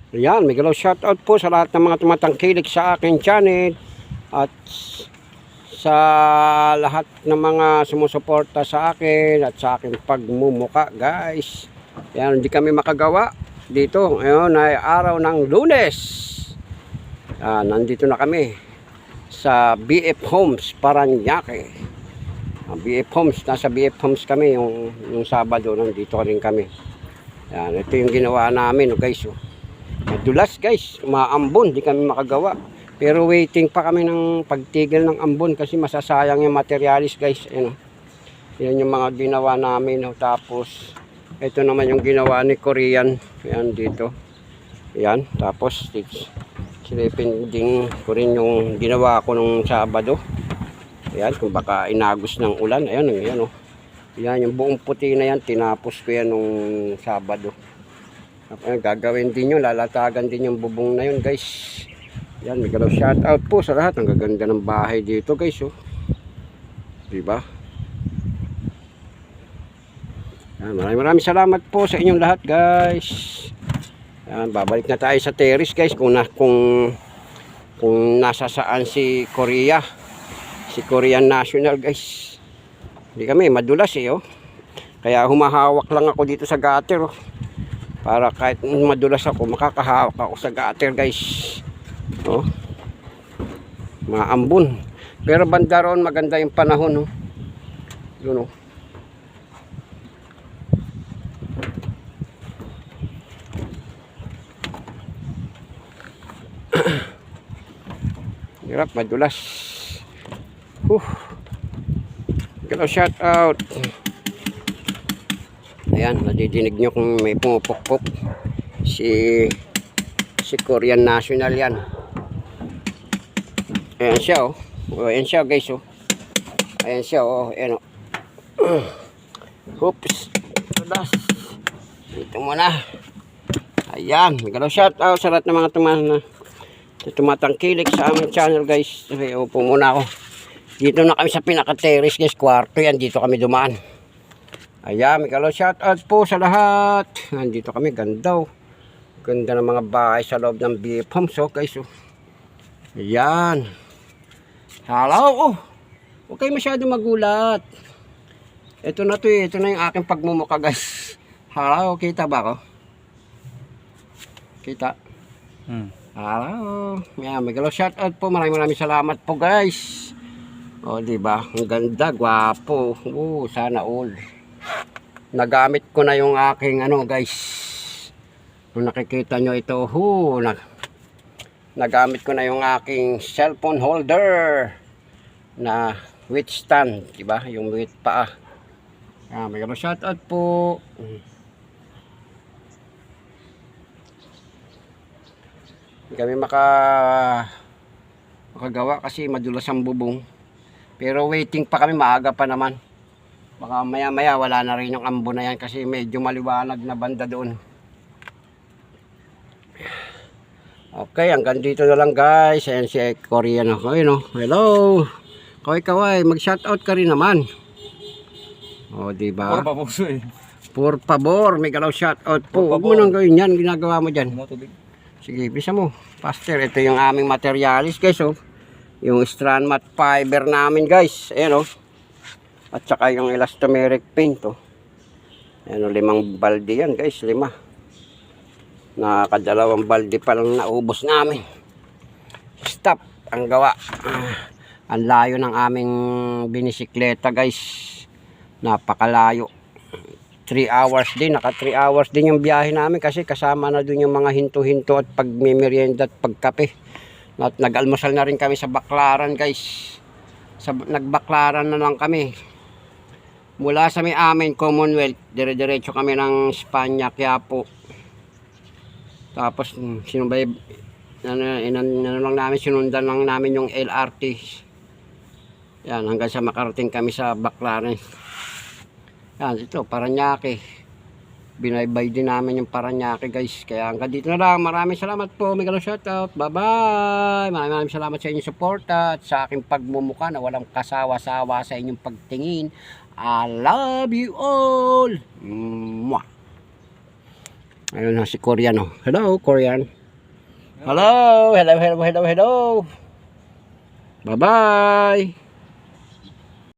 Ayan, Miguel, shoutout po sa lahat ng mga tumatangkilik sa akin channel at sa lahat ng mga sumusuporta sa akin at sa aking pagmumuka, guys. Ayan, hindi kami makagawa dito. Ngayon ay araw ng Lunes. Nandito na kami sa BF Homes, Paranaque. BF Homes, nasa BF Homes kami yung Sabado, nandito rin kami. Ayan, ito yung ginawa namin, guys. Madulas, guys, umaambon, di kami makagawa. Pero waiting pa kami ng pagtigil ng ambon kasi masasayang yung materialis, guys. Ayan, yan yung mga ginawa namin. Tapos ito naman yung ginawa ni Korean. Ayan dito. Ayan, tapos silipin din ko rin yung ginawa ko nung Sabado. Ayan, kung baka inagos ng ulan. Ayan, ayan, oh. Ayan, yung buong puti na yan, tinapos ko yan nung Sabado. Ayan, gagawin din yun, lalatagan din yung bubong na yun, guys. Yan, may shout out po sa lahat. Ang gaganda ng bahay dito, guys, oh. Diba? Yan, maraming salamat po sa inyong lahat, guys. Yan, babalik na tayo sa terrace, guys, kung nasa saan si Korea. Si Korean National, guys. Hindi kami madulas, oh. Kaya humahawak lang ako dito sa gutter, oh. Para kahit madulas ako, makakahawak ako sa gutter, guys. Oh. Maambon. Pero banda roon maganda yung panahon, oh. Yun, oh. Hirap, madulas. Hello, shout out. Ayan, nadidinig nyo kung may pumupukpok. Si Korean National yan. Ayan siya, oh. Ayan siya, guys, oh. Ayan siya, oh. Ayan, oh. Oops. Dito muna. Ayan, magandang shout out sa lahat ng mga tumatangkilik sa aming channel, guys. Okay, upo muna ako. Dito na kami sa pinaka-terrace, guys. Kwarto yan, dito kami dumaan. Ayan, may shout out po sa lahat. Nandito kami, ganda, oh. Ganda ng mga bahay sa loob ng BF Homes, oh, guys, oh. Ayan. Hello, oh. Huwag kayo masyado magulat. Ito na to, eh. Ito na yung aking pagmumuka, guys. Hello, kita ba ako? Kita? Hello. Ayan, may shout out po. Maraming salamat po, guys. O, diba? Ang ganda, gwapo. Sana all. Nagamit ko na yung aking guys. Kung nakikita nyo ito, nagamit ko na yung aking cellphone holder na weight stand, diba? Yung weight paa. May shout out po. Hindi kami makagawa kasi madulas ang bubong. Pero waiting pa kami, maaga pa naman. Baka maya maya wala na rin yung ambo na yan kasi medyo maliwanag na banda doon. Okay, hanggang dito na lang, guys. Ayan si Korean ako, no? Hello. Kaway, mag-shoutout ka rin naman. O, diba? Por papuso, eh. Por favor, may shoutout po. Huwag mo nang gawin yan, ginagawa mo dyan. Sige, bisa mo. Pastor, ito yung aming materialis, guys, oh. Yung strand mat fiber namin, guys. Ayan, oh. At saka yung elastomeric paint, oh. Ayan, oh, 5 balde yan, guys. 5. Nakakadalawang balde pa lang naubos namin. Stop ang gawa. Ang layo ng aming binisikleta, guys. Napakalayo. 3 hours din. Naka 3 hours din yung biyahe namin kasi kasama na dun yung mga hinto-hinto at pagmimerienda at pagkape. At nag-almusal na rin kami sa Baclaran, guys. Nagbaklaran na lang kami. Mula sa may amin, Commonwealth, dire-diretso kami ng Espanya, Quiapo. Tapos, sinundan lang namin yung LRT. Yan, hanggang sa makarating kami sa Baclaran. Yan, ito, Paranaque. Binaybay din namin yung Paranaque, guys. Kaya hanggang dito na lang. Maraming salamat po. May shoutout. Bye-bye. Maraming salamat sa inyong suporta at sa aking pagmumuka na walang kasawa-sawa sa inyong pagtingin. I love you all. Mwah. Ayun na si Korean, oh. Hello, Korean. Hello, hello, hello, hello, hello. Bye-bye.